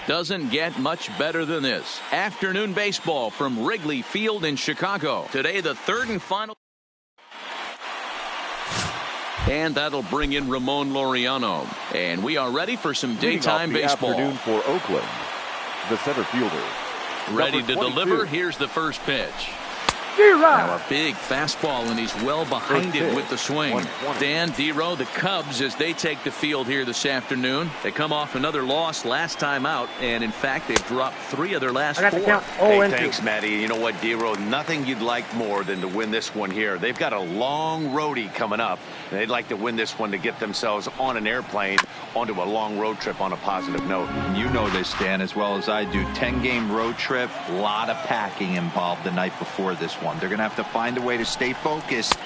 Doesn't get much better than this. Afternoon baseball from Wrigley Field in Chicago. Today, the third and final. And that'll bring in Ramon Laureano. And we are ready for some daytime baseball. Afternoon for Oakland, the center fielder. Ready to deliver. Here's the first pitch. Now a big fastball, and he's well behind it with the swing. Dan Dero, the Cubs, as they take the field here this afternoon. They come off another loss last time out, and in fact, they've dropped 3 of their last 4. Hey, thanks, Matty. You know what, Dero? Nothing you'd like more than to win this one here. They've got a long roadie coming up, and they'd like to win this one to get themselves on an airplane onto a long road trip on a positive note. You know this, Dan, as well as I do. 10-game road trip, a lot of packing involved the night before this one. They're going to have to find a way to stay focused,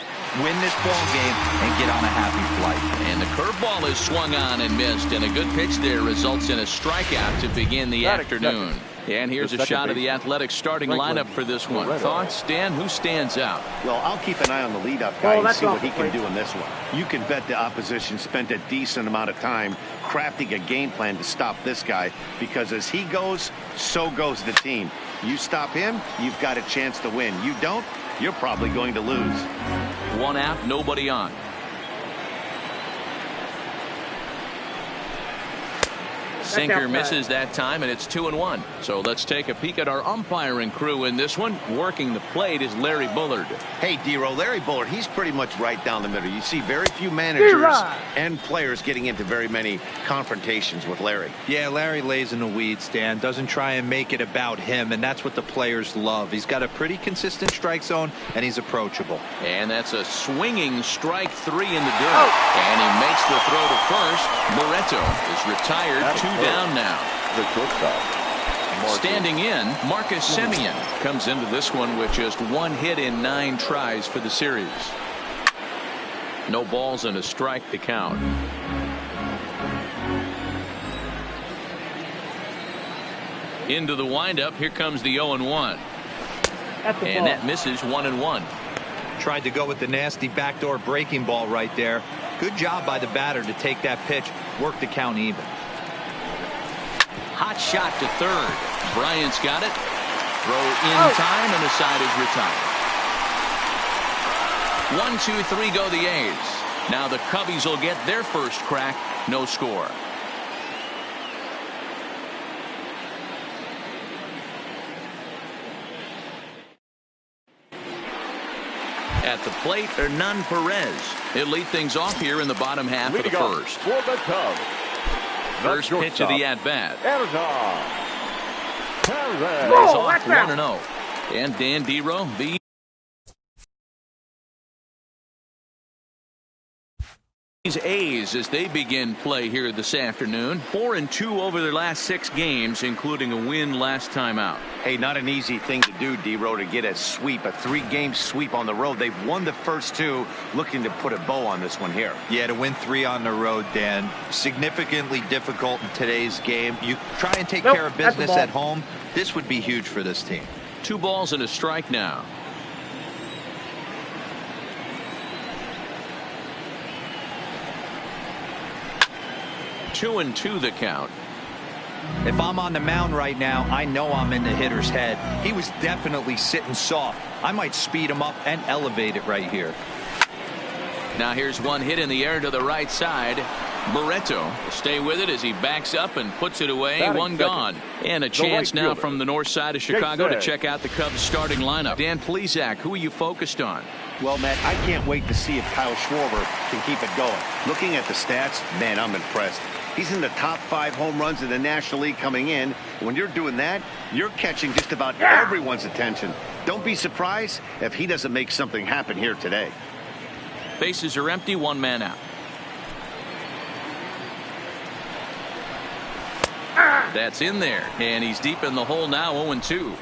win this ball game, and get on a happy flight. And the curveball is swung on and missed, and a good pitch there results in a strikeout to begin the afternoon. And here's a shot of the Athletics starting lineup for this one. Thoughts, Dan? Who stands out? Well, I'll keep an eye on the leadoff guy and see what he can do in this one. You can bet the opposition spent a decent amount of time crafting a game plan to stop this guy, because as he goes, so goes the team. You stop him, you've got a chance to win. You don't, you're probably going to lose. 1 out, nobody on. Sinker misses that time, and it's 2-1. So let's take a peek at our umpiring crew in this one. Working the plate is Larry Bullard. Hey, Dero, Larry Bullard, he's pretty much right down the middle. You see very few managers and players getting into very many confrontations with Larry. Yeah, Larry lays in the weeds, Dan. Doesn't try and make it about him, and that's what the players love. He's got a pretty consistent strike zone, and he's approachable. And that's a swinging strike 3 in the dirt. And he makes the throw to first. Barreto is retired. 2 down now. The shortstop. Standing in, Marcus Semien comes into this one with just 1 hit in 9 tries for the series. No balls and a strike to count. Into the windup. Here comes the 0-1. And that misses 1-1. Tried to go with the nasty backdoor breaking ball right there. Good job by the batter to take that pitch, work the count even. Hot shot to third. Bryant's got it. Throw in time, and the side is retired. 1, 2, 3 go the A's. Now the Cubbies will get their first crack. No score. At the plate, Hernan Perez. He'll lead things off here in the bottom half of the first. For the Cubs. First pitch of the at-bat. Perez. He's off 1-0. And Dan Dero, the A's as they begin play here this afternoon. 4-2 over their last 6 games, including a win last time out. Hey, not an easy thing to do, Dero, to get a sweep, a 3-game sweep on the road. They've won the first 2, looking to put a bow on this one here. Yeah, to win 3 on the road, Dan, significantly difficult in today's game. You try and take care of business at home. This would be huge for this team. 2 balls and a strike now. Two and 2 the count. If I'm on the mound right now, I know I'm in the hitter's head. He was definitely sitting soft. I might speed him up and elevate it right here. Now here's 1 hit in the air to the right side. Barreto will stay with it as he backs up and puts it away. 1 gone. And a chance now from the north side of Chicago to check out the Cubs starting lineup. Dan Plesac, who are you focused on? Well, Matt, I can't wait to see if Kyle Schwarber can keep it going. Looking at the stats, man, I'm impressed. He's in the top 5 home runs in the National League coming in. When you're doing that, you're catching just about everyone's attention. Don't be surprised if he doesn't make something happen here today. Bases are empty, 1 man out. That's in there, and he's deep in the hole now. 0-2.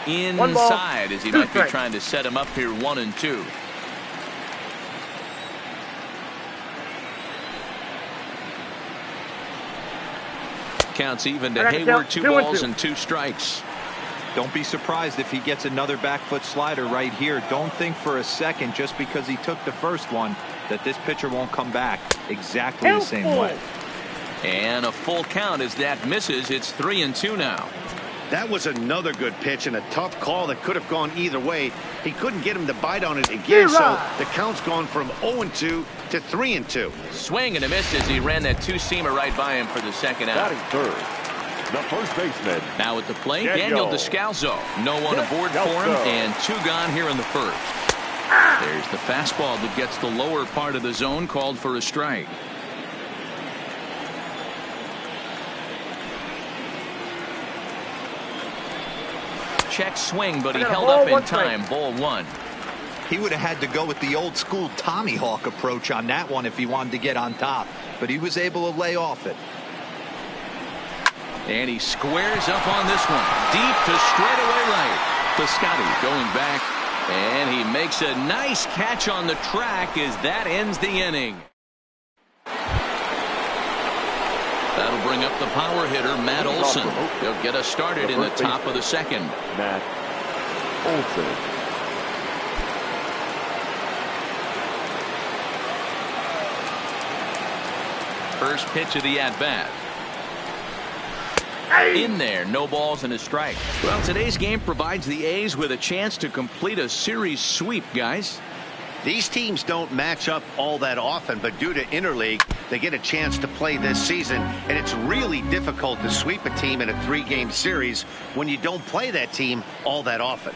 Inside, as he might be trying to set him up here. 1-2. Counts even to Hayward. 2 balls and 2 strikes. Don't be surprised if he gets another back foot slider right here. Don't think for a second, just because he took the first one, that this pitcher won't come back exactly the same way. And a full count as that misses. It's 3-2 now. That was another good pitch and a tough call that could have gone either way. He couldn't get him to bite on it again, so the count's gone from 0-2 to 3-2. Swing and a miss as he ran that two-seamer right by him for the second out. Batting third, the first baseman. Now at the plate, Daniel Descalso. No one aboard for him, and 2 gone here in the first. There's the fastball that gets the lower part of the zone, called for a strike. Check swing, but he held up in time. Ball 1. He would have had to go with the old school Tommy Hawk approach on that one if he wanted to get on top, but he was able to lay off it. And he squares up on this one. Deep to straightaway right. Piscotty going back, and he makes a nice catch on the track as that ends the inning. That'll bring up the power hitter, Matt Olson. He'll get us started in the top of the second. Matt Olson. First pitch of the at-bat. In there, no balls and a strike. Well, today's game provides the A's with a chance to complete a series sweep, guys. These teams don't match up all that often, but due to interleague, they get a chance to play this season, and it's really difficult to sweep a team in a 3-game series when you don't play that team all that often.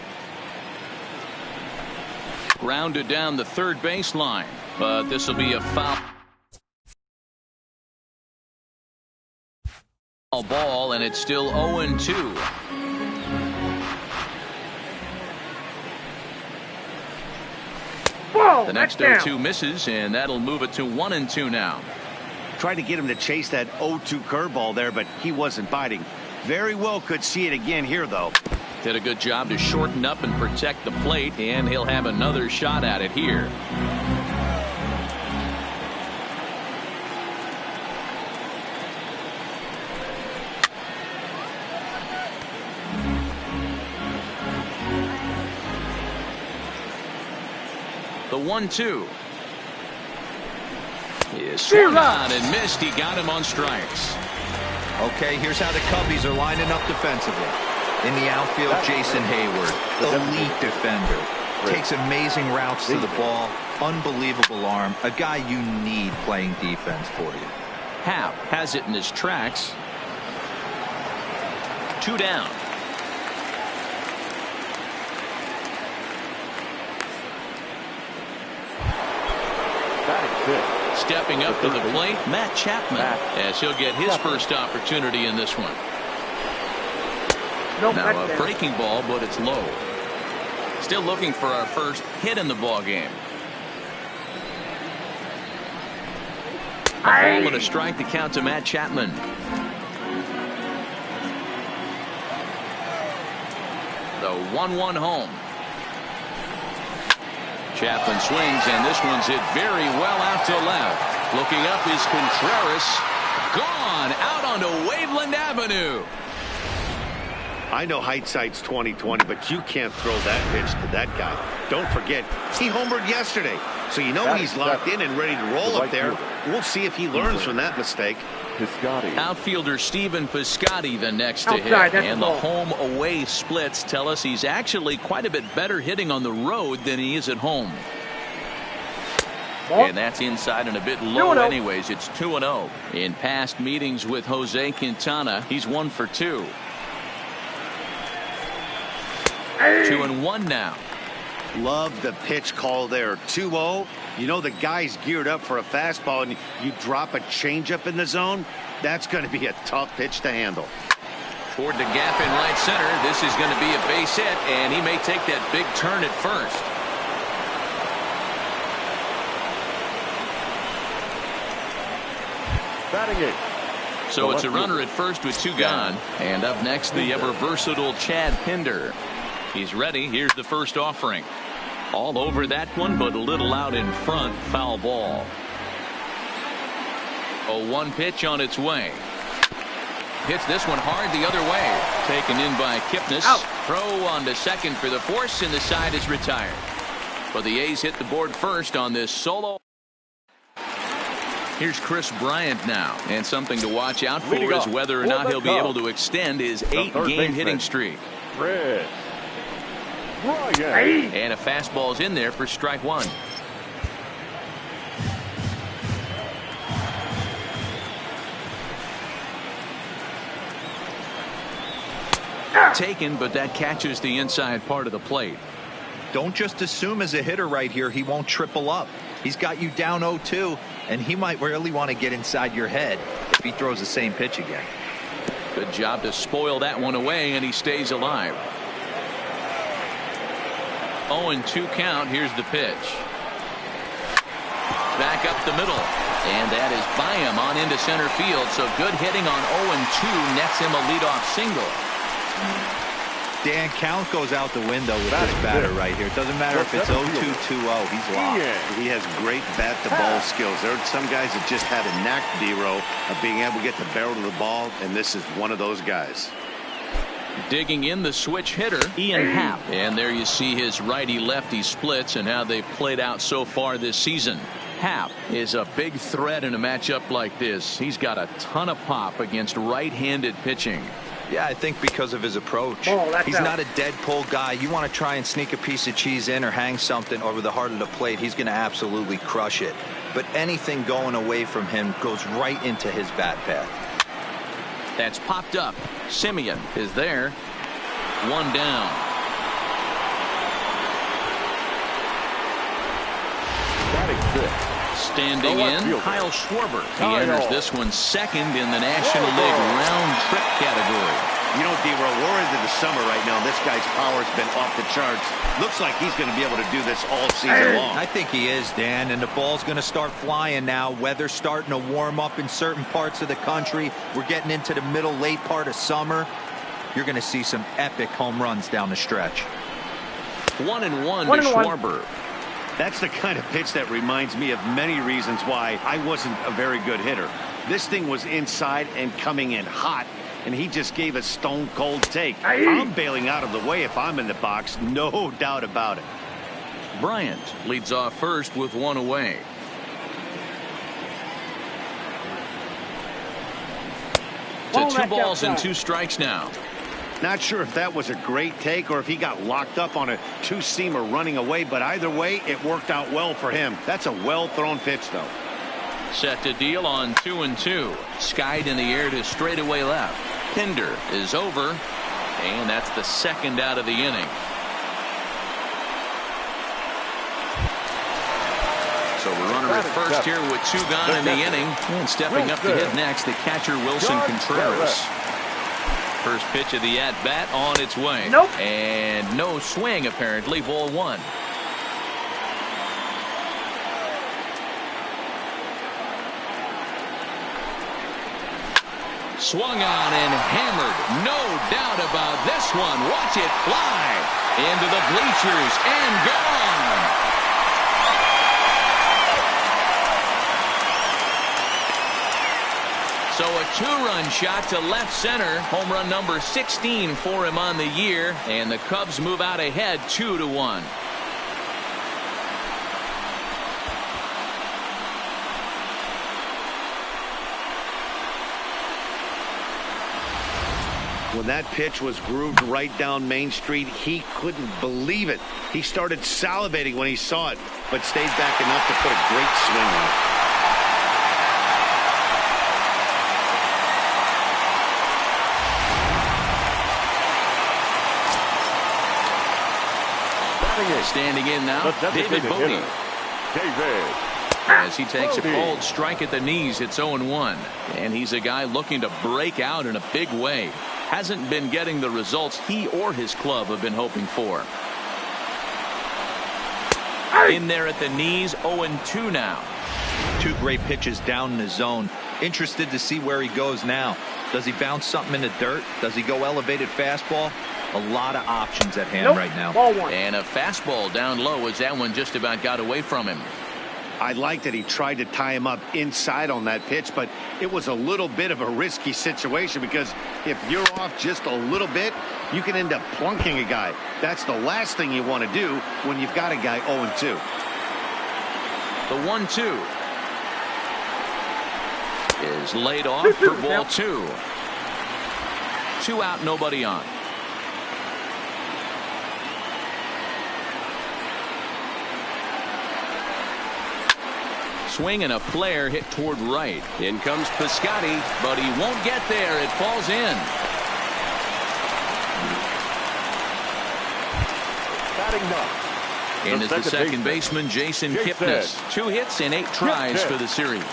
Grounded down the third baseline, but this will be a foul ball, and it's still 0-2. The next 0-2 misses, and that'll move it to 1-2 now. Tried to get him to chase that 0-2 curveball there, but he wasn't biting. Very well could see it again here, though. Did a good job to shorten up and protect the plate, and he'll have another shot at it here. The 1-2 is swung on and missed. He got him on strikes. Okay, here's how the Cubbies are lining up defensively. In the outfield, Jason Hayward, elite defender. Takes amazing routes to the ball. Unbelievable arm. A guy you need playing defense for you. Happ has it in his tracks. 2 down. Stepping up to the plate, Matt Chapman, as he'll get his first opportunity in this one. Now a breaking ball, but it's low. Still looking for our first hit in the ball game. A ball and a strike to count to Matt Chapman. The 1-1 home. Chapman swings, and this one's hit very well out to left. Looking up is Contreras. Gone out onto Waveland Avenue. I know hindsight's 20/20, but you can't throw that pitch to that guy. Don't forget, he homered yesterday, so you know he's locked in and ready to roll up there. We'll see if he learns from that mistake. Piscotty. Outfielder Stephen Piscotty the next to hit, and the home-away splits tell us he's actually quite a bit better hitting on the road than he is at home. And that's inside and a bit low anyways. It's 2-0. In past meetings with Jose Quintana, he's 1 for 2. 2-1 now. Love the pitch call there. 2-0. You know the guy's geared up for a fastball, and you drop a changeup in the zone. That's going to be a tough pitch to handle. Toward the gap in right center. This is going to be a base hit, and he may take that big turn at first. Batting it. So it's a runner at first with 2 gone. And up next, the ever-versatile Chad Pinder. He's ready. Here's the first offering. All over that one, but a little out in front. Foul ball. A 1 pitch on its way. Hits this one hard the other way. Taken in by Kipnis. Out. Throw on to second for the force, and the side is retired. But the A's hit the board first on this solo. Here's Chris Bryant now. And something to watch out for is whether or not he'll be able to extend his 8-game hitting streak. Chris Bryant. And a fastball's in there for strike one. Taken, but that catches the inside part of the plate. Don't just assume as a hitter right here he won't triple up. He's got you down 0-2, and he might really want to get inside your head if he throws the same pitch again. Good job to spoil that one away, and he stays alive. 0-2 count. Here's the pitch. Back up the middle. And that is by him on into center field. So good hitting on 0-2 nets him a leadoff single. Dan, count goes out the window with this batter right here. It doesn't matter if it's 0-2, 2-0. He's locked. He has great bat-to-ball skills. There are some guys that just have a knack, D-Row, of being able to get the barrel of the ball, and this is one of those guys. Digging in the switch hitter, Ian Happ. And there you see his righty-lefty splits and how they've played out so far this season. Happ is a big threat in a matchup like this. He's got a ton of pop against right-handed pitching. Yeah, I think because of his approach. He's not a dead pull guy. You want to try and sneak a piece of cheese in or hang something over the heart of the plate, he's going to absolutely crush it. But anything going away from him goes right into his bat path. That's popped up. Simeon is there. One down. Batting fifth. Standing in, Kyle Schwarber. He enters this one second in the National League round trip category. You know, D-Row, we're into the summer right now. This guy's power's been off the charts. Looks like he's going to be able to do this all season long. I think he is, Dan, and the ball's going to start flying now. Weather's starting to warm up in certain parts of the country. We're getting into the middle, late part of summer. You're going to see some epic home runs down the stretch. 1-1 to Schwarber. That's the kind of pitch that reminds me of many reasons why I wasn't a very good hitter. This thing was inside and coming in hot, and he just gave a stone-cold take. I'm bailing out of the way if I'm in the box, no doubt about it. Bryant leads off first with one away. To 2 balls and 2 strikes now. Not sure if that was a great take or if he got locked up on a two-seamer running away, but either way, it worked out well for him. That's a well-thrown pitch, though. Set to deal on 2-2. Skied in the air to straightaway left. Pinder is over, and that's the second out of the inning. So we're running at first here with 2 gone in the inning. And stepping up to hit next, the catcher Wilson Contreras. First pitch of the at-bat on its way. Nope. And no swing, apparently. Ball 1. Swung on and hammered. No doubt about this one. Watch it fly into the bleachers and gone. So a 2-run shot to left center. Home run number 16 for him on the year. And the Cubs move out ahead 2-1. When that pitch was grooved right down Main Street, he couldn't believe it. He started salivating when he saw it, but stayed back enough to put a great swing on it. Standing in now, David Bodie. As he takes a cold strike at the knees, it's 0-1. And he's a guy looking to break out in a big way. Hasn't been getting the results he or his club have been hoping for. In there at the knees, 0-2 now. 2 great pitches down in the zone. Interested to see where he goes now. Does he bounce something in the dirt? Does he go elevated fastball? A lot of options at hand right now. Ball 1. And a fastball down low as that one just about got away from him. I like that he tried to tie him up inside on that pitch, but it was a little bit of a risky situation because if you're off just a little bit, you can end up plunking a guy. That's the last thing you want to do when you've got a guy 0-2. The 1-2 is laid off for ball 2. 2 out, nobody on. Swing and a player hit toward right. In comes Piscotty, but he won't get there. It falls in. Batting up. In is the second baseman, Jason Kipnis. 2 hits in 8 tries for the series.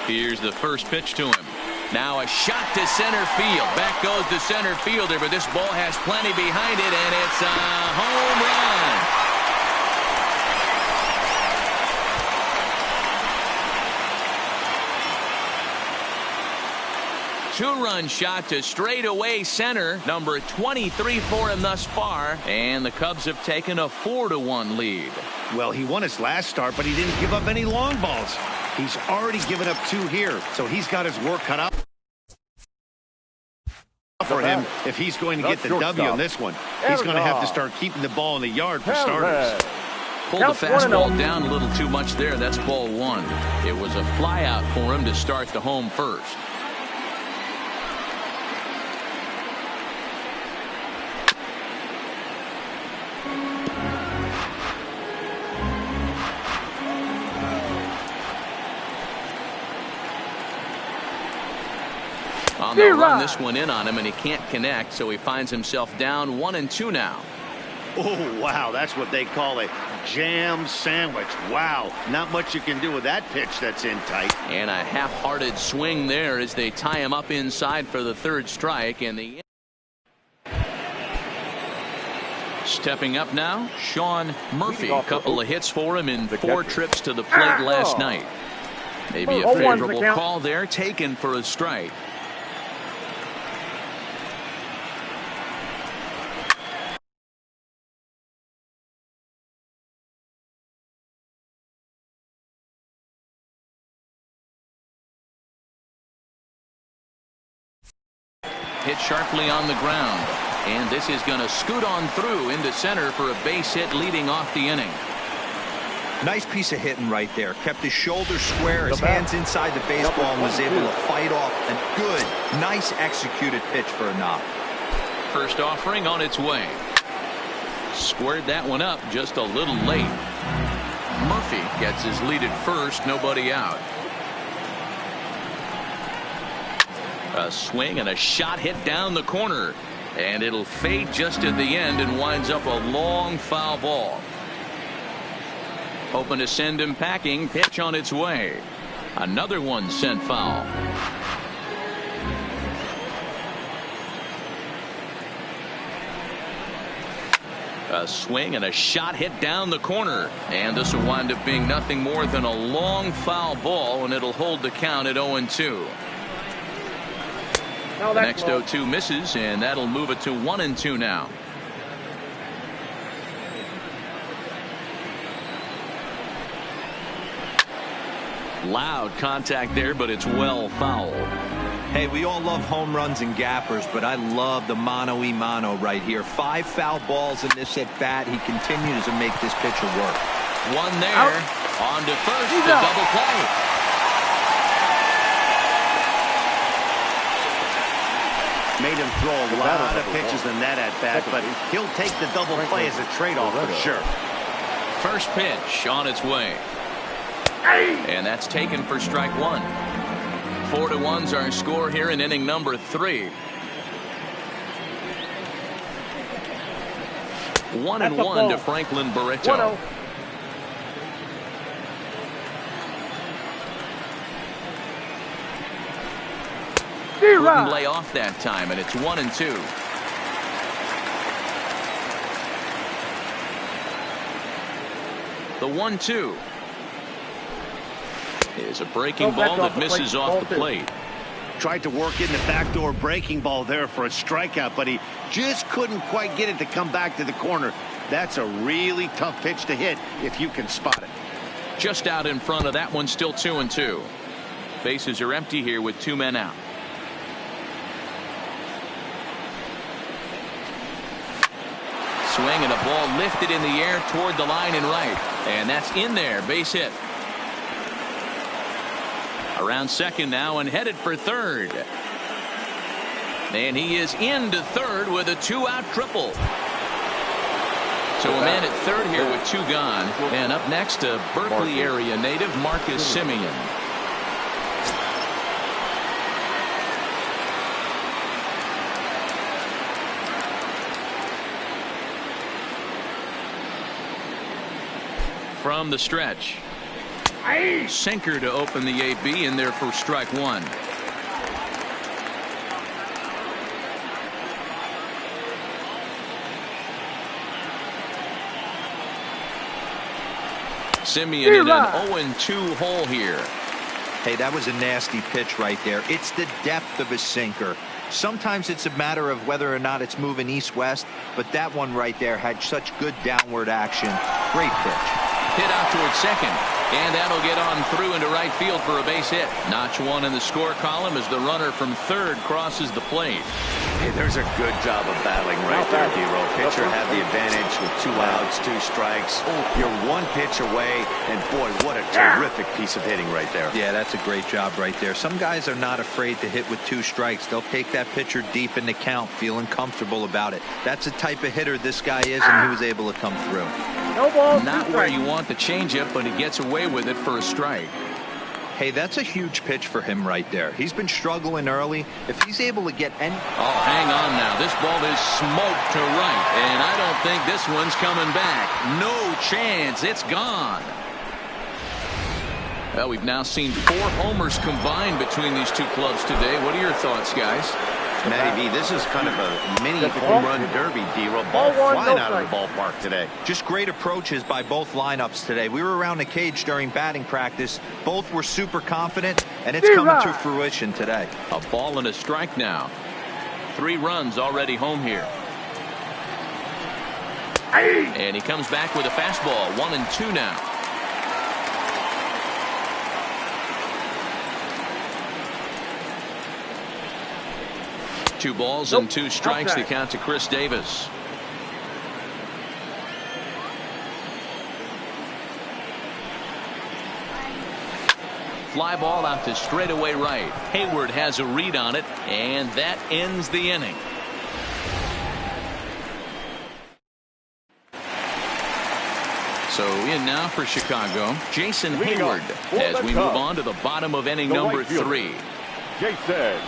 Here's the first pitch to him. Now a shot to center field. Back goes the center fielder, but this ball has plenty behind it, and it's a home run. Two-run shot to straightaway center. Number 23 for him thus far. And the Cubs have taken a 4-1 lead. Well, he won his last start, but he didn't give up any long balls. He's already given up 2 here, so he's got his work cut out for him if he's going to get the W on this one. He's going to have to start keeping the ball in the yard for starters. Pulled the fastball down a little too much there. That's ball 1. It was a fly out for him to start the home first. On the run, this one in on him, and he can't connect, so he finds himself down 1-2 now. Oh, wow, that's what they call a jam sandwich. Wow, not much you can do with that pitch that's in tight. And a half-hearted swing there as they tie him up inside for the 3rd strike. And the stepping up now, Sean Murphy. A couple of hits for him in 4 trips to the plate last night. Maybe a favorable call there, taken for a strike. Hit sharply on the ground, and this is going to scoot on through into center for a base hit leading off the inning. Nice piece of hitting right there. Kept his shoulders square, his hands inside the baseball, and was able to fight off a good, nice executed pitch for a knock. First offering on its way. Squared that one up just a little late. Murphy gets his lead at first, nobody out. A swing and a shot hit down the corner, and it'll fade just at the end and winds up a long foul ball. Hoping to send him packing. Pitch on its way. Another one sent foul. A swing and a shot hit down the corner, and this will wind up being nothing more than a long foul ball, and it'll hold the count at 0-2. The next 0-2 misses, and that'll move it to 1-2 now. Loud contact there, but it's well fouled. Hey, we all love home runs and gappers, but I love the mano-y-mano right here. 5 foul balls in this at bat. He continues to make this pitcher work. One there. Out. On to first. The double play. Made him throw a lot of pitches in that at bat, but he'll take the double play as a trade-off for sure. First pitch on its way. And that's taken for strike 1. 4-1's our score here in inning number 3. 1-1 to Franklin Barreto. Couldn't lay off that time, and it's 1-2. The 1-2 is a breaking ball that misses off the plate. Tried to work in the backdoor breaking ball there for a strikeout, but he just couldn't quite get it to come back to the corner. That's a really tough pitch to hit if you can spot it. Just out in front of that one, still 2-2. Bases are empty here with 2 men out. Swing and a ball lifted in the air toward the line and right. And that's in there. Base hit. Around second now and headed for third. And he is into third with a 2-out triple. So a man at third here with 2 gone. And up next, a Berkeley area native, Marcus Semien. From the stretch. Sinker to open the AB in there for strike 1. Semien in an 0-2 hole here. Hey, that was a nasty pitch right there. It's the depth of his sinker. Sometimes it's a matter of whether or not it's moving east-west, but that one right there had such good downward action. Great pitch. Hit out towards second, and that'll get on through into right field for a base hit. Notch 1 in the score column as the runner from third crosses the plate. Hey, there's a good job of battling right there, D-Row. Pitcher had the advantage with 2 outs, 2 strikes. You're 1 pitch away, and boy, what a terrific piece of hitting right there. Yeah, that's a great job right there. Some guys are not afraid to hit with 2 strikes. They'll take that pitcher deep in the count, feeling comfortable about it. That's the type of hitter this guy is, and he was able to come through. No ball, not where you want the changeup, but he gets away with it for a strike. Hey, that's a huge pitch for him right there. He's been struggling early. If he's able to get any... Oh, hang on now. This ball is smoked to right, and I don't think this one's coming back. No chance. It's gone. Well, we've now seen 4 homers combined between these 2 clubs today. What are your thoughts, guys? Matty V, this is kind of a mini home run derby, D-Row. Ball flying out of the ballpark today. Just great approaches by both lineups today. We were around the cage during batting practice. Both were super confident, and it's coming to fruition today. A ball and a strike now. 3 runs already home here. And he comes back with a fastball. 1-2 now. Two balls and 2 strikes. The count to Chris Davis. Fly ball out to straightaway right. Hayward has a read on it, and that ends the inning. So in now for Chicago, Jason Hayward, as we move on to the bottom of inning number 3. Jason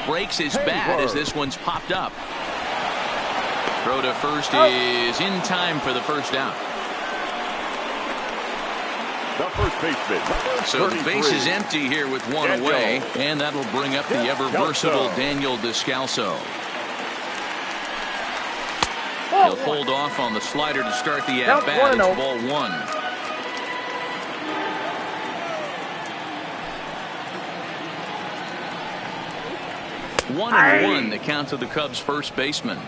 breaks his bat as this one's popped up. Throw to first is in time for the first out. The first baseman. So the base is empty here with 1 away, and that'll bring up the ever versatile Daniel Descalso. He'll hold off on the slider to start the at-bat. It's ball 1. 1-1, the count to the Cubs' first baseman.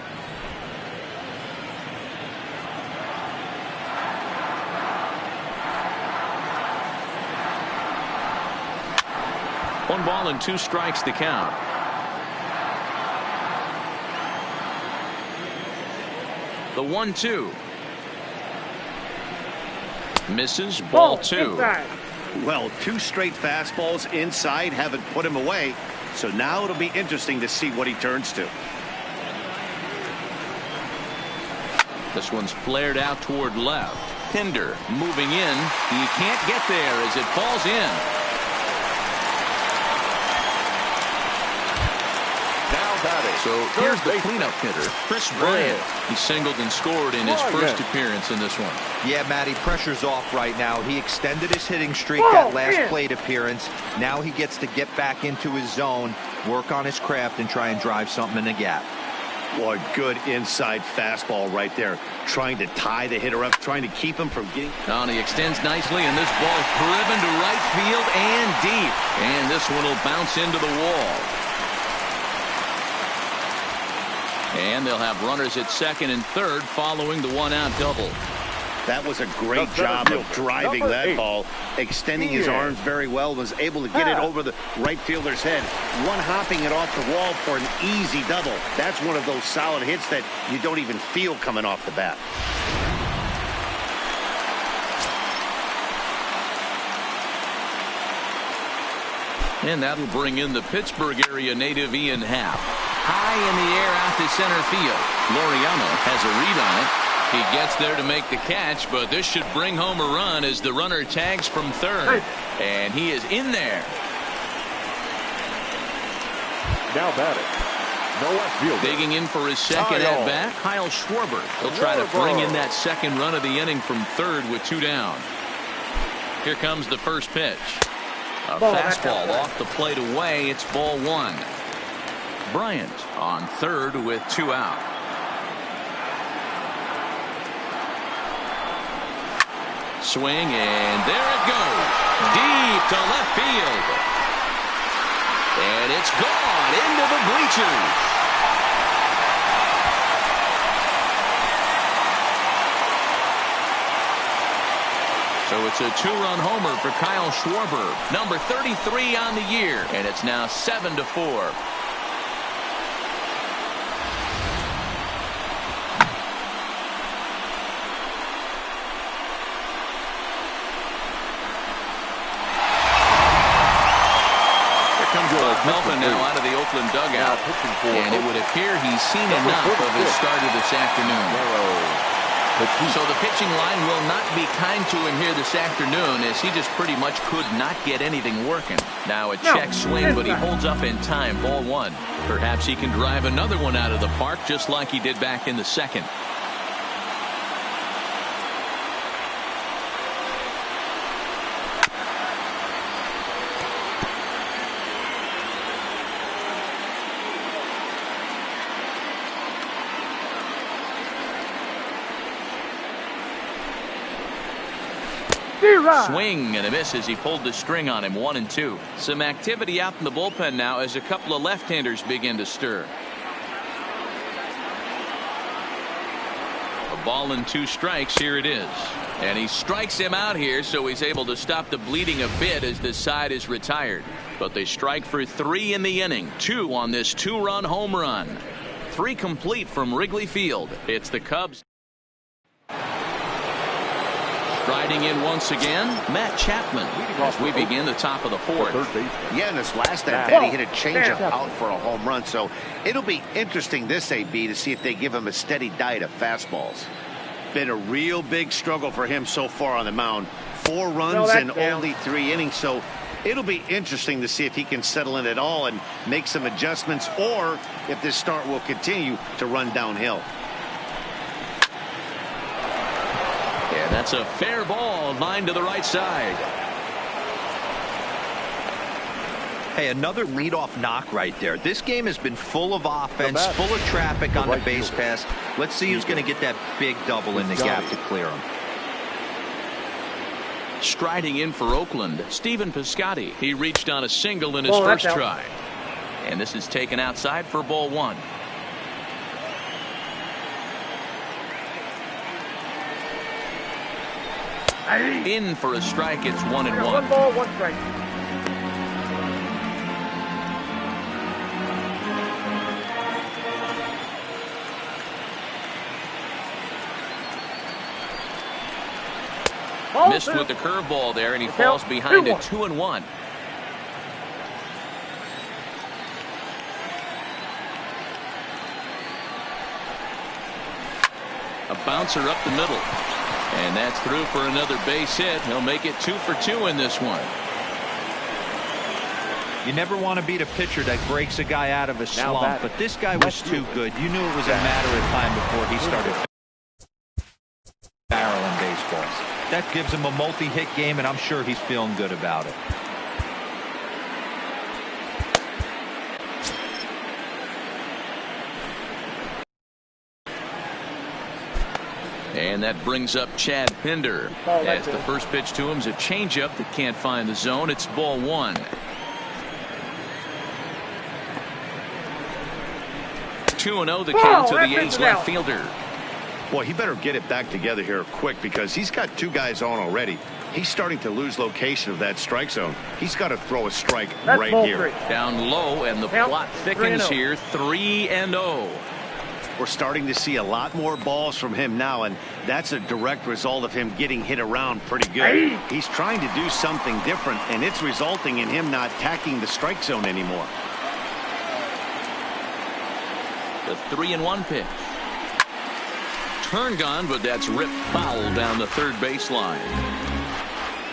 One ball and 2 strikes the count. The 1-2. Misses, ball 2. Well, 2 straight fastballs inside haven't put him away. So now it'll be interesting to see what he turns to. This one's flared out toward left. Pinder moving in. He can't get there as it falls in. Now batting. So here's the cleanup hitter, Chris Bryant. He singled and scored in his first appearance in this one. Yeah, Matty, pressure's off right now. He extended his hitting streak that last plate appearance. Now he gets to get back into his zone, work on his craft, and try and drive something in the gap. Boy, good inside fastball right there. Trying to tie the hitter up, trying to keep him from getting... Now he extends nicely, and this ball is driven to right field and deep. And this one will bounce into the wall. And they'll have runners at second and third following the one-out double. That was a great job of driving that ball, extending his arms very well, was able to get it over the right fielder's head, one-hopping it off the wall for an easy double. That's one of those solid hits that you don't even feel coming off the bat. And that'll bring in the Pittsburgh area native Ian Happ. High in the air out to center field. Laureano has a read on it. He gets there to make the catch, but this should bring home a run as the runner tags from third. And he is in there. Now batting, the left fielder. Digging in for his second at bat, Kyle Schwarber. He'll try to bring in that second run of the inning from third with 2 down. Here comes the first pitch. A fastball off the plate away. It's ball 1. Bryant on third with 2 out. Swing, and there it goes. Deep to left field. And it's gone into the bleachers. So it's a 2-run homer for Kyle Schwarber, number 33 on the year, and it's now 7-4. Melvin now out of the Oakland dugout, and it would appear he's seen enough of his starter this afternoon. So the pitching line will not be kind to him here this afternoon, as he just pretty much could not get anything working. Now a check swing, but he holds up in time. Ball 1. Perhaps he can drive another one out of the park just like he did back in the second. Swing and a miss as he pulled the string on him. 1-2. Some activity out in the bullpen now as a couple of left-handers begin to stir. A ball and 2 strikes. Here it is. And he strikes him out here, so he's able to stop the bleeding a bit as this side is retired. But they strike for 3 in the inning. 2 on this 2-run home run. 3 complete from Wrigley Field. It's the Cubs. Striding in once again, Matt Chapman, as we begin the top of the 4th. Yeah, in this last at bat, he hit a changeup out for a home run, so it'll be interesting this AB to see if they give him a steady diet of fastballs. Been a real big struggle for him so far on the mound. 4 runs in only 3 innings, so it'll be interesting to see if he can settle in at all and make some adjustments, or if this start will continue to run downhill. Yeah, that's a fair ball, line to the right side. Hey, another leadoff knock right there. This game has been full of offense, full of traffic on the base pass. Let's see who's going to get that big double in the gap to clear him. Striding in for Oakland, Stephen Piscotty. He reached on a single in his first try. And this is taken outside for ball 1. In for a strike. It's 1-1. 1 ball, 1 strike. Missed with the curveball there, and he falls behind at 2-1. A bouncer up the middle. And that's through for another base hit. He'll make it 2 for 2 in this one. You never want to beat a pitcher that breaks a guy out of a slump, but this guy was too good. You knew it was a matter of time before he started barreling baseballs. That gives him a multi-hit game, and I'm sure he's feeling good about it. And that brings up Chad Pinder. As the first pitch to him is a changeup that can't find the zone. It's ball one. 2-0 the count to the A's left fielder. Boy, he better get it back together here quick because he's got two guys on already. He's starting to lose location of that strike zone. He's got to throw a strike right here. Down low, and the plot thickens here. 3-0. We're starting to see a lot more balls from him now, and that's a direct result of him getting hit around pretty good. He's trying to do something different, and it's resulting in him not attacking the strike zone anymore. The 3-1 pitch. Turned on, but that's ripped foul down the third baseline.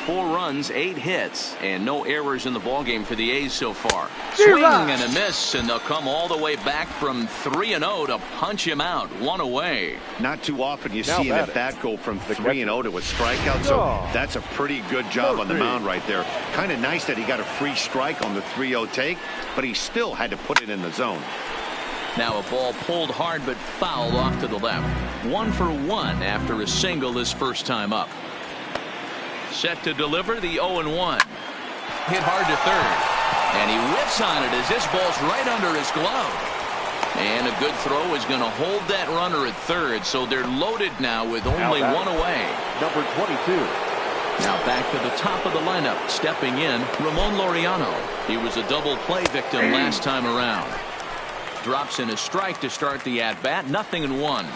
4 runs, 8 hits, and no errors in the ballgame for the A's so far. Swing and a miss, and they'll come all the way back from 3-0 to punch him out. 1 away. Not too often you see an at-bat go from 3-0 to a strikeout, so that's a pretty good job on the mound right there. Kind of nice that he got a free strike on the 3-0 take, but he still had to put it in the zone. Now a ball pulled hard but fouled off to the left. 1 for 1 after a single his first time up. Set to deliver the 0-1. Hit hard to third. And he whips on it as this ball's right under his glove. And a good throw is going to hold that runner at third, so they're loaded now with only 1 away. Number 22. Now back to the top of the lineup. Stepping in, Ramon Laureano. He was a double play victim last time around. Drops in a strike to start the at-bat. 0-1.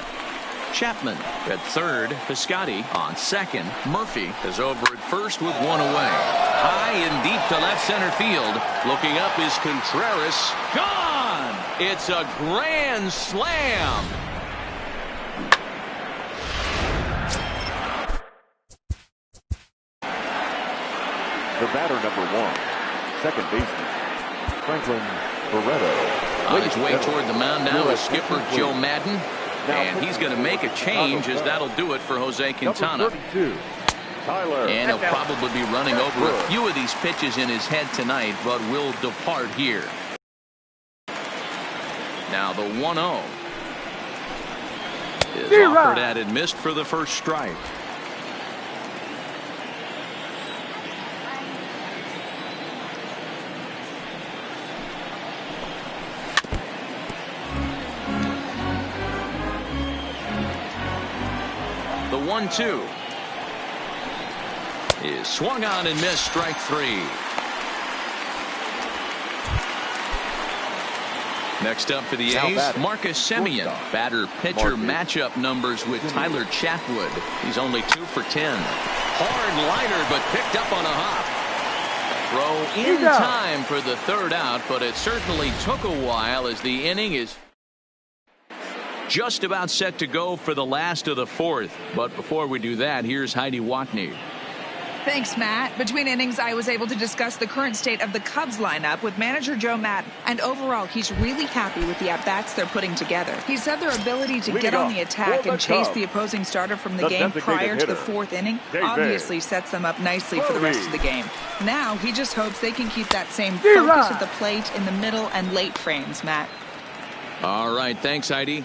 Chapman at third. Piscotty on second. Murphy is over at first with 1 away. High and deep to left center field. Looking up is Contreras. Gone! It's a grand slam. The batter, number 1, second baseman, Franklin Barreto. On his way toward the mound now is skipper Joe Madden. And he's going to make a change, as that'll do it for Jose Quintana. And he'll probably be running over a few of these pitches in his head tonight, but will depart here. Now the 1-0 is offered at and missed for the first strike. The 1-2 is swung on and missed. Strike 3. Next up for the A's, Marcus Semien. Batter-pitcher matchup numbers with Tyler Chatwood. He's only 2 for 10. Hard liner, but picked up on a hop. Throw in time for the third out, but it certainly took a while as the inning is just about set to go for the last of the fourth. But before we do that, here's Heidi Watney. Thanks, Matt. Between innings, I was able to discuss the current state of the Cubs lineup with manager Joe Madden. And overall, he's really happy with the at-bats they're putting together. He said their ability to get on the attack and chase the opposing starter from the game prior to the fourth inning obviously sets them up nicely for the rest of the game. Now, he just hopes they can keep that same focus at the plate in the middle and late frames, Matt. All right. Thanks, Heidi.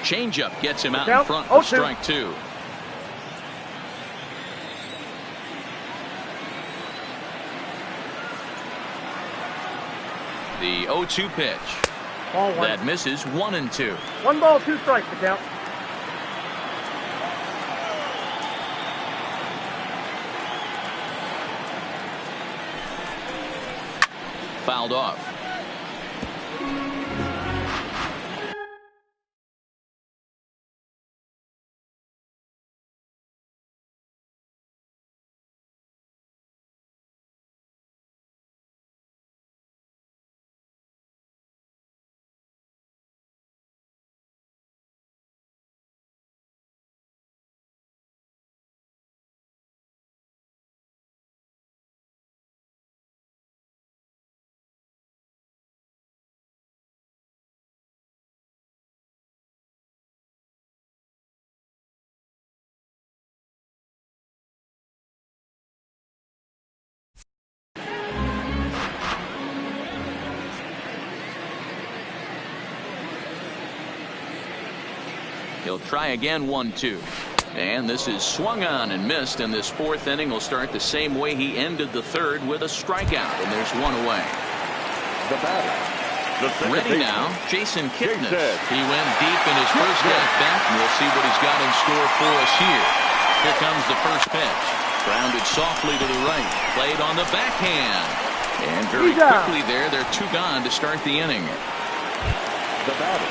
Changeup gets him out in front for strike 2. The 0-2 pitch. That misses. 1-2. 1 ball, 2 strikes to count. Fouled off. He'll try again, 1-2. And this is swung on and missed, and this fourth inning will start the same way he ended the third, with a strikeout, and there's one away. The batter. Ready now, Jason Kipnis. He went deep in his first at-bat, and we'll see what he's got in store for us here. Here comes the first pitch. Grounded softly to the right. Played on the backhand. And very quickly there, they're two gone to start the inning. The batter.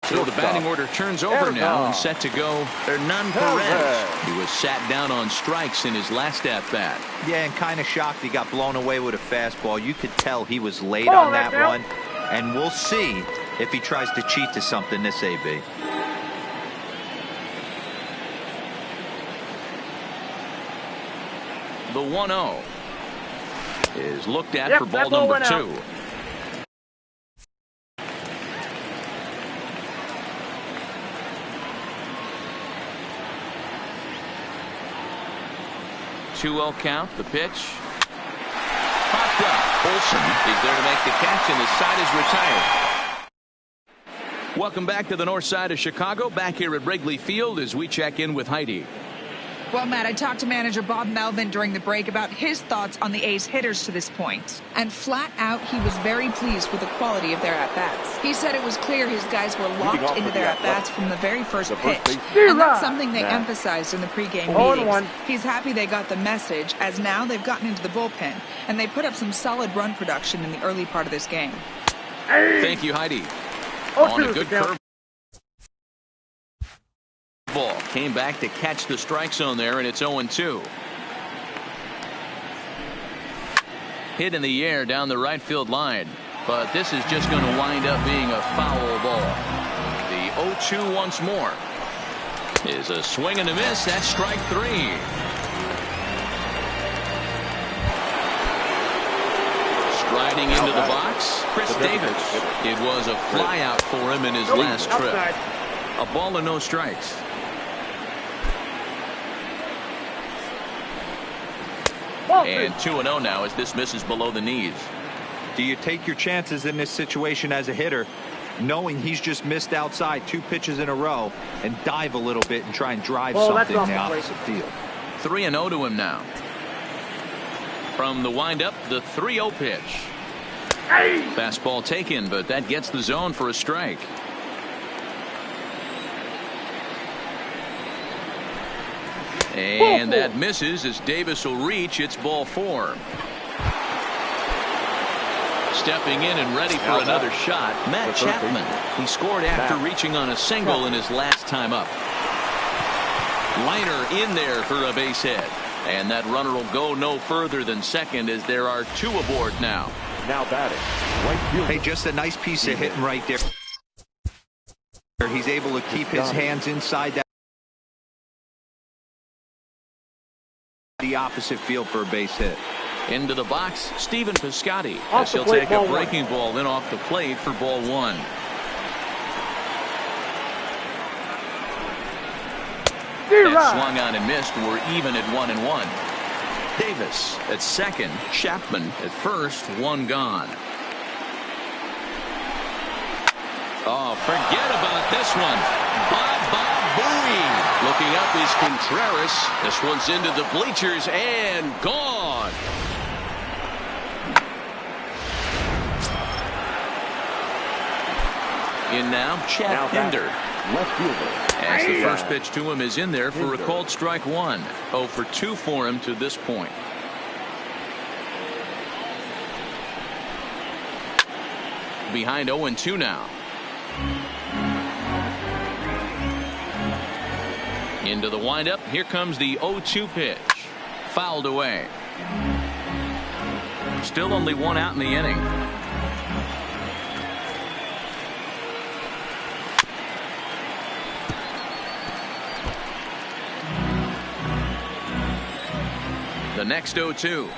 So the batting order turns over now and set to go Hernan Perez. He was sat down on strikes in his last at-bat. Yeah, and kind of shocked he got blown away with a fastball. You could tell he was late on that one. And we'll see if he tries to cheat to something this AB. The 1-0 is looked at for ball number 2. Two-0 count. The pitch popped up. Olsen is there to make the catch, and the side is retired. Welcome back to the north side of Chicago, back here at Wrigley Field as we check in with Heidi. Well, Matt, I talked to manager Bob Melvin during the break about his thoughts on the A's hitters to this point. And flat out, he was very pleased with the quality of their at-bats. He said it was clear his guys were locked into their at-bats from the very first pitch. And that's something they emphasized in the pregame meetings. He's happy they got the message, as now they've gotten into the bullpen. And they put up some solid run production in the early part of this game. Thank you, Heidi. On a good curve. Ball came back to catch the strike zone there, and it's 0-2. Hit in the air down the right field line, but this is just going to wind up being a foul ball. The 0-2 once more is a swing and a miss. That's strike 3. Striding into the box, Chris Davis. It was a fly out for him in his last trip. A ball and no strikes. And 2-0 now as this misses below the knees. Do you take your chances in this situation as a hitter, knowing he's just missed outside 2 pitches in a row, and dive a little bit and try and drive something in the opposite field? 3-0 to him now. From the windup, the 3-0 pitch. Fastball taken, but that gets the zone for a strike. And that misses as Davis will reach. It's ball 4. Stepping in and ready for another shot, Matt Chapman. He scored after reaching on a single in his last time up. Liner in there for a base hit. And that runner will go no further than second as there are 2 aboard now. Now batting. Right field. Hey, just a nice piece of hitting right there. He's able to keep his hands inside that. The opposite field for a base hit. Into the box, Stephen Piscotty, as he'll take a breaking ball in off the plate for ball 1. That swung on and missed. We're even at 1-1. Davis at second, Chapman at first, 1 gone. Oh, forget about this one. Bob Bowie. Looking up is Contreras. This one's into the bleachers and gone. In now, Chad Pinder. Left fielder. As the first pitch to him is in there for a called strike 1. 0 for 2 for him to this point. Behind 0-2 now. Into the windup. Here comes the 0-2 pitch. Fouled away. Still only 1 out in the inning. The next 0-2.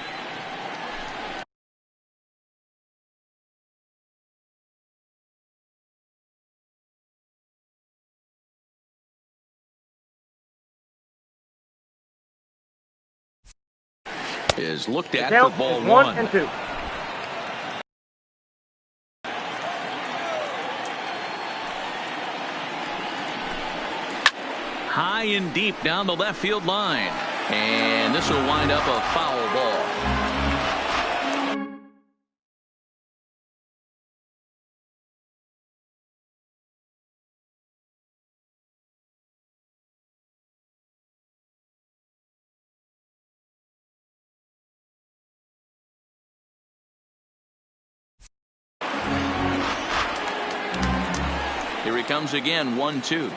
Is looked at for ball 1 and 2. high and deep down the left field line. And this will wind up a foul ball. Here he comes again, 1-2.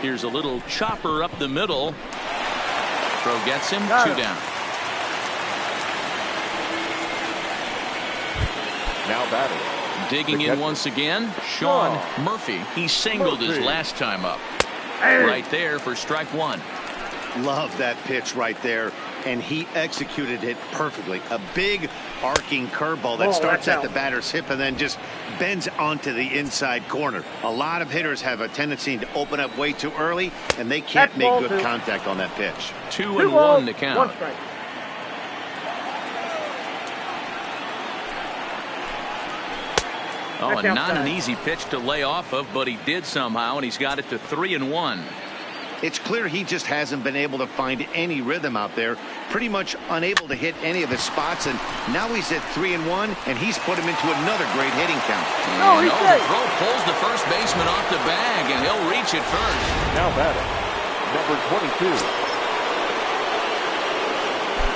Here's a little chopper up the middle. Throw gets him, 2 down. Now batting. Digging in once again, Sean Murphy. He singled his last time up. Right there for strike 1. Love that pitch right there, and he executed it perfectly. A big arcing curveball that starts at the batter's hip and then just bends onto the inside corner. A lot of hitters have a tendency to open up way too early, and they can't make good contact on that pitch. 2-1 to count. 1 strike. Oh, and not an easy pitch to lay off of, but he did somehow, and he's got it to 3-1. It's clear he just hasn't been able to find any rhythm out there. Pretty much unable to hit any of his spots, and now he's at 3-1, and he's put him into another great hitting count. And the throw pulls the first baseman off the bag, and he'll reach it first. Now batting, number 22.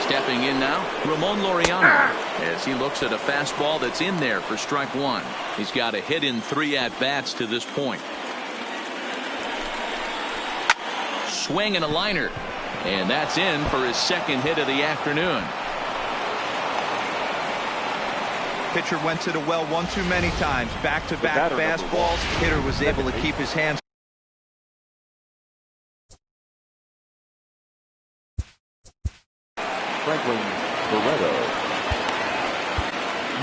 Stepping in now, Ramon Laureano, as he looks at a fastball that's in there for strike 1. He's got a hit in 3 at-bats to this point. Swing and a liner, and that's in for his second hit of the afternoon. Pitcher went to the well one too many times. Back-to-back fastballs. Hitter was able to keep his hands. Franklin Barreto.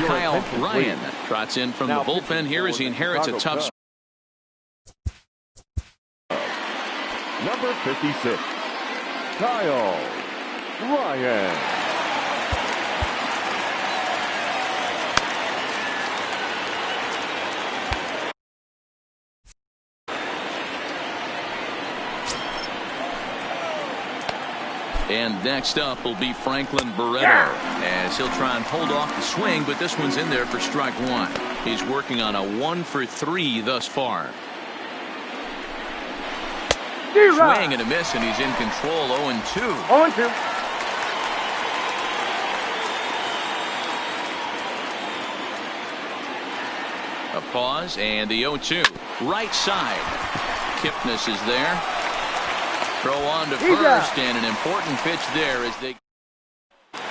Kyle Ryan trots in from the bullpen here as he inherits a tough spot. Number 56, Kyle Ryan. And next up will be Franklin Barreto, as he'll try and hold off the swing, but this one's in there for strike 1. He's working on a 1-for-3 thus far. Swing and a miss, and he's in control. 0-2. 0-2. A pause, and the 0-2. Right side. Kipnis is there. Throw on to first, and an important pitch there as they...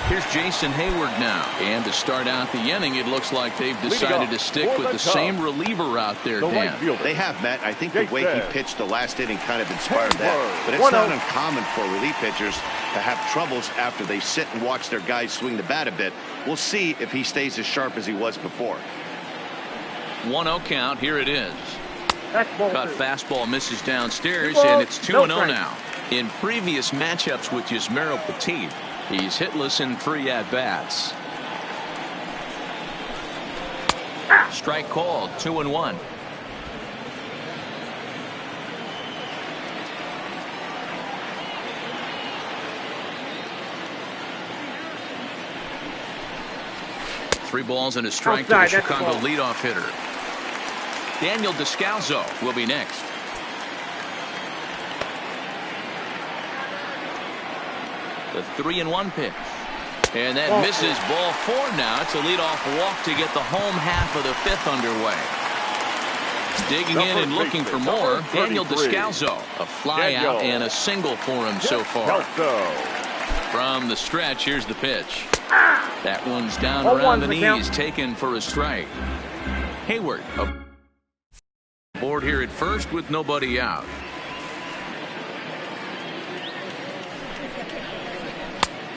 Here's Jason Hayward now. And to start out the inning, it looks like they've decided to stick with the same reliever out there, Dan. They have, Matt. I think the way he pitched the last inning kind of inspired that. But it's not uncommon for relief pitchers to have troubles after they sit and watch their guys swing the bat a bit. We'll see if he stays as sharp as he was before. 1-0 count. Here it is. Cut fastball misses downstairs, and it's 2-0 now. In previous matchups with Yusmeiro Petit, he's hitless in 3 at-bats. Strike called, 2-1. Three balls and a strike to the Chicago leadoff hitter. Daniel Descalso will be next. The 3-1 pitch. And that misses ball 4 now. It's a leadoff walk to get the home half of the 5th underway. Digging in and looking for more, Daniel Descalso. A fly out and a single for him so far. From the stretch, here's the pitch. That one's down around the knees, taken for a strike. Hayward aboard here at first with nobody out.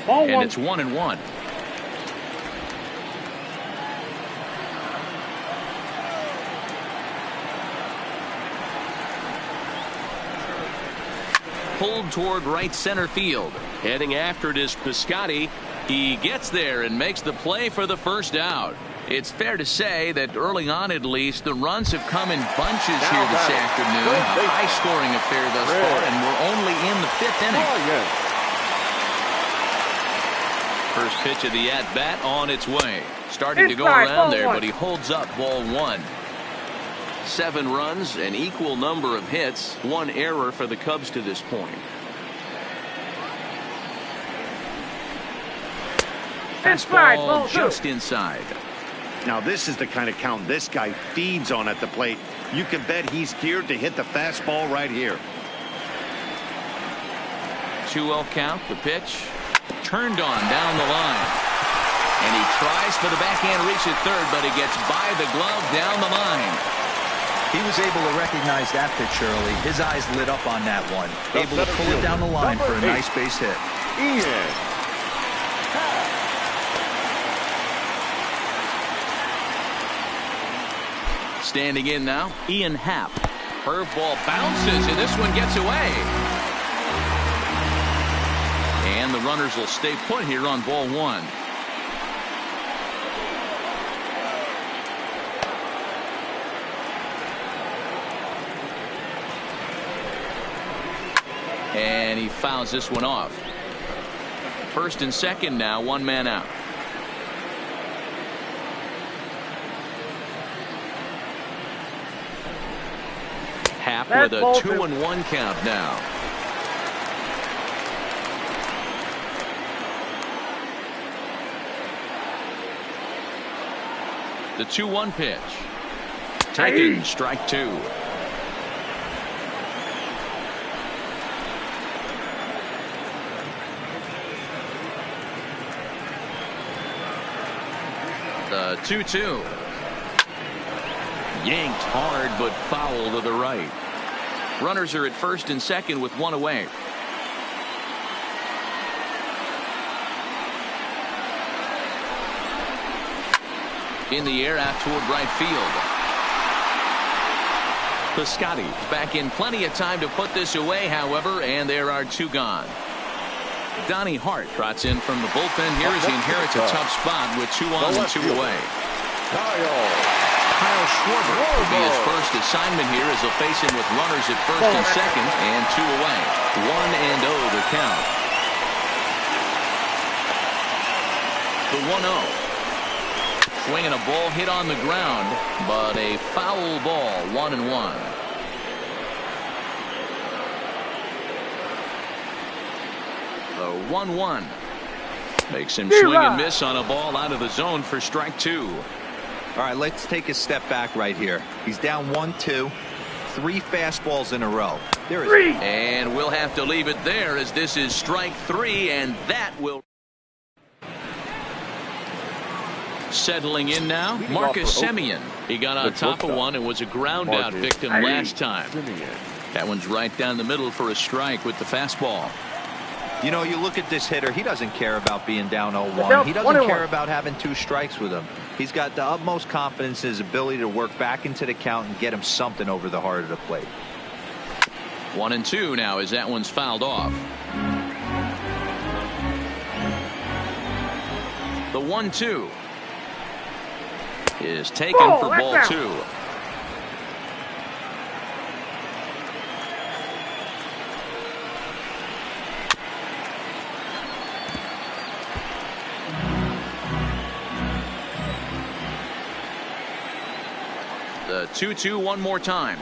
And it's 1-1. Pulled toward right center field. Heading after it is Piscotty. He gets there and makes the play for the first out. It's fair to say that early on, at least, the runs have come in bunches here this afternoon. A high-scoring affair thus far, and we're only in the 5th inning. First pitch of the at-bat on its way. Starting to go around there, but he holds up ball 1. 7 runs, an equal number of hits, 1 error for the Cubs to this point. Fastball just inside. Now this is the kind of count this guy feeds on at the plate. You can bet he's geared to hit the fastball right here. 2-0 count, the pitch. Turned on down the line. And he tries for the backhand reach at third, but he gets by the glove down the line. He was able to recognize that pitch early. His eyes lit up on that one. Able to pull it down the line for a nice base hit. Standing in now, Ian Happ. Curveball bounces, and this one gets away. And the runners will stay put here on ball 1. And he fouls this one off. First and second now, 1 man out. Happ with a 2-1 count now. The 2-1 pitch. Taken, strike 2. The 2-2. Yanked hard, but foul to the right. Runners are at first and second with 1 away. In the air out toward right field. Piscotty back in plenty of time to put this away, however, and there are 2 gone. Donnie Hart trots in from the bullpen here as he inherits a tough spot with 2 on and 2 away. Kyle Schwarber will be his first assignment here as he'll face him with runners at first and second and 2 away. 1-0 the count. The 1-0. Swinging a ball hit on the ground, but a foul ball, 1-1. The 1-1 makes him swing and miss on a ball out of the zone for strike 2. All right, let's take a step back right here. He's down 1-2, 3 fastballs in a row. There is and we'll have to leave it there as this is strike 3, and that will. Settling in now, Marcus Semien. He got on top of one and was a ground out victim last time. That one's right down the middle for a strike with the fastball. You know, you look at this hitter, he doesn't care about being down 0-1. He doesn't care about having 2 strikes with him. He's got the utmost confidence in his ability to work back into the count and get him something over the heart of the plate. 1-2 now as that one's fouled off. The 1-2 is taken for ball 2. The 2-2 one more time.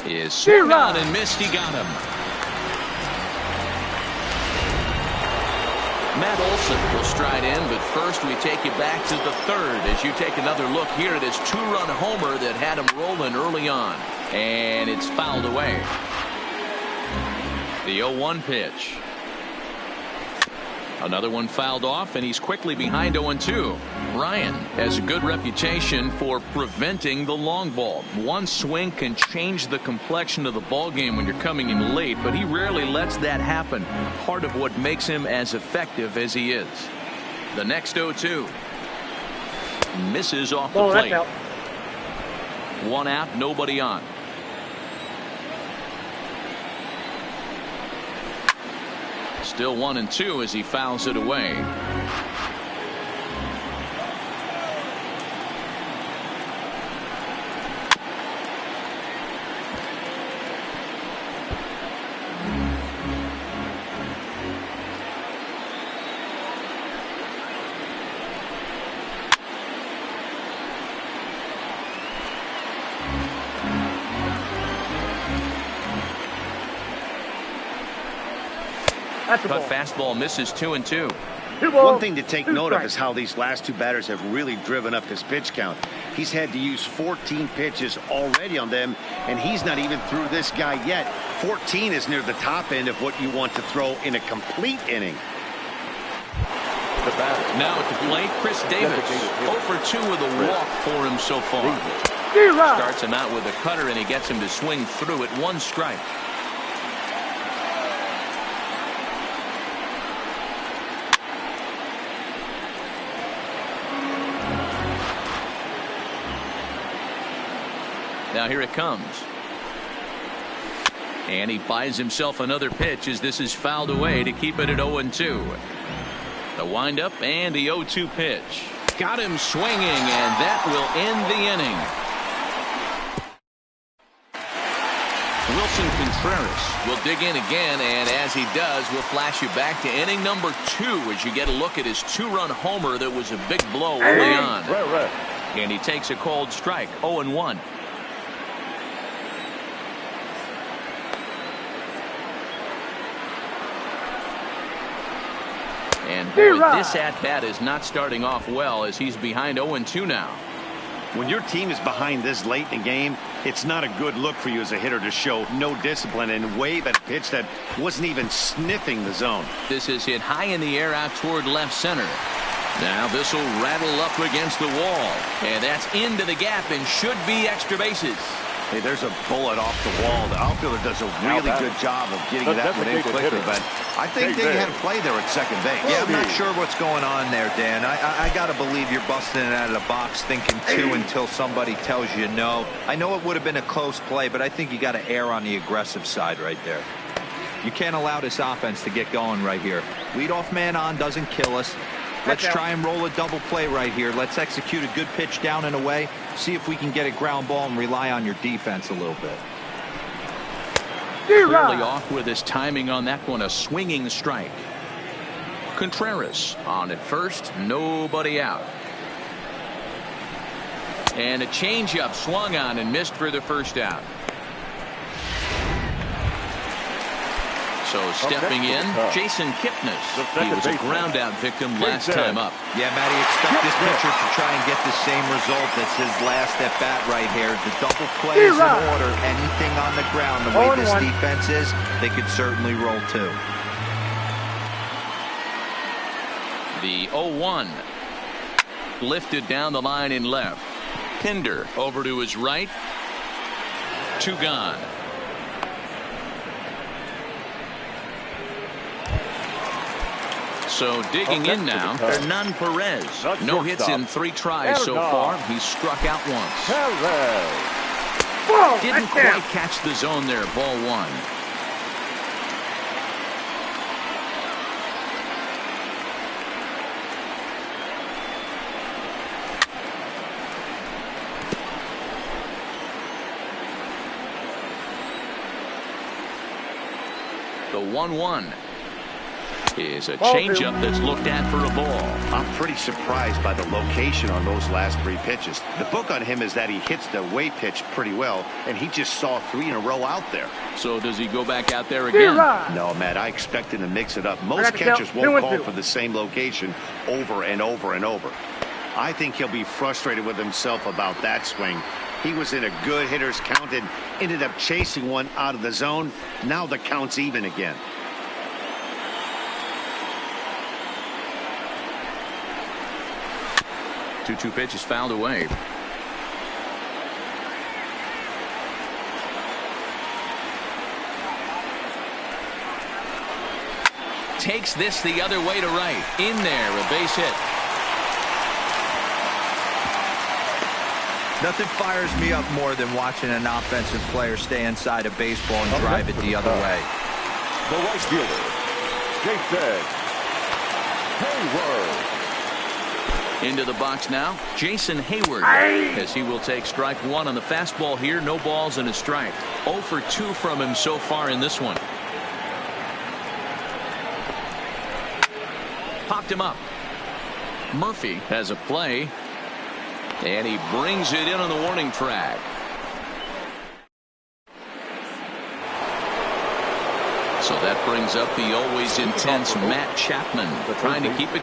Is swung on and missed. He got him. Matt Olson will stride in, but first we take you back to the 3rd as you take another look here at his 2-run homer that had him rolling early on. And it's fouled away. The 0-1 pitch. Another one fouled off, and he's quickly behind 0-2. Ryan has a good reputation for preventing the long ball. One swing can change the complexion of the ball game when you're coming in late, but he rarely lets that happen. Part of what makes him as effective as he is. The next 0-2 misses off the plate. 1 out, nobody on. Still 1-2 as he fouls it away. That's a Cut ball. fastball misses 2-2. One thing to take note of is how these last two batters have really driven up his pitch count. He's had to use 14 pitches already on them, and he's not even through this guy yet. 14 is near the top end of what you want to throw in a complete inning. The batter. Now at the plate, Chris Davis. 0 for 2 with a walk for him so far. Starts him out with a cutter, and he gets him to swing through it. 1 strike. Now here it comes. And he buys himself another pitch as this is fouled away to keep it at 0-2. The windup and the 0-2 pitch. Got him swinging, and that will end the inning. Wilson Contreras will dig in again, and as he does, we'll flash you back to inning number 2 as you get a look at his 2-run homer that was a big blow early on. And he takes a cold strike, 0-1. And boy, this at-bat is not starting off well as he's behind 0-2 now. When your team is behind this late in the game, it's not a good look for you as a hitter to show no discipline and wave at a pitch that wasn't even sniffing the zone. This is hit high in the air out toward left center. Now this will rattle up against the wall. And that's into the gap and should be extra bases. Hey, there's a bullet off the wall. The outfielder does a really good job of getting that one in quickly, but I think they had a play there at second base. Yeah, I'm not sure what's going on there, Dan. I got to believe you're busting it out of the box thinking 2 until somebody tells you no. I know it would have been a close play, but I think you got to err on the aggressive side right there. You can't allow this offense to get going right here. Leadoff man on doesn't kill us. Let's try and roll a double play right here. Let's execute a good pitch down and away. See if we can get a ground ball and rely on your defense a little bit. Clearly off with his timing on that one. A swinging strike. Contreras on at first. Nobody out. And a changeup swung on and missed for the first out. So stepping in, Jason Kipnis. He was a ground out victim last time up. Yeah, Matty, expect this pitcher to try and get the same result as his last at bat right here. The double play is in order. Anything on the ground, the way this defense is, they could certainly roll too. The 0-1 lifted down the line in left. Pinder over to his right. 2 gone. So digging in now, Hernan Perez. No hits in 3 tries so far. He's struck out once. Didn't quite catch the zone there. Ball 1. The 1-1. Is a changeup that's looked at for a ball. I'm pretty surprised by the location on those last 3 pitches. The book on him is that he hits the away pitch pretty well, and he just saw 3 in a row out there. So does he go back out there again? No, Matt, I expect him to mix it up. Most catchers won't call for the same location over and over and over. I think he'll be frustrated with himself about that swing. He was in a good hitter's count and ended up chasing one out of the zone. Now the count's even again. 2-2 pitch is fouled away. Takes this the other way to right. In there, a base hit. Nothing fires me up more than watching an offensive player stay inside a baseball and drive it the other way. The right fielder, Jason Heyward. Into the box now, Jason Heyward, as he will take strike 1 on the fastball here. No balls and a strike. 0 for 2 from him so far in this one. Popped him up. Murphy has a play, and he brings it in on the warning track. So that brings up the always intense Matt Chapman, trying to keep it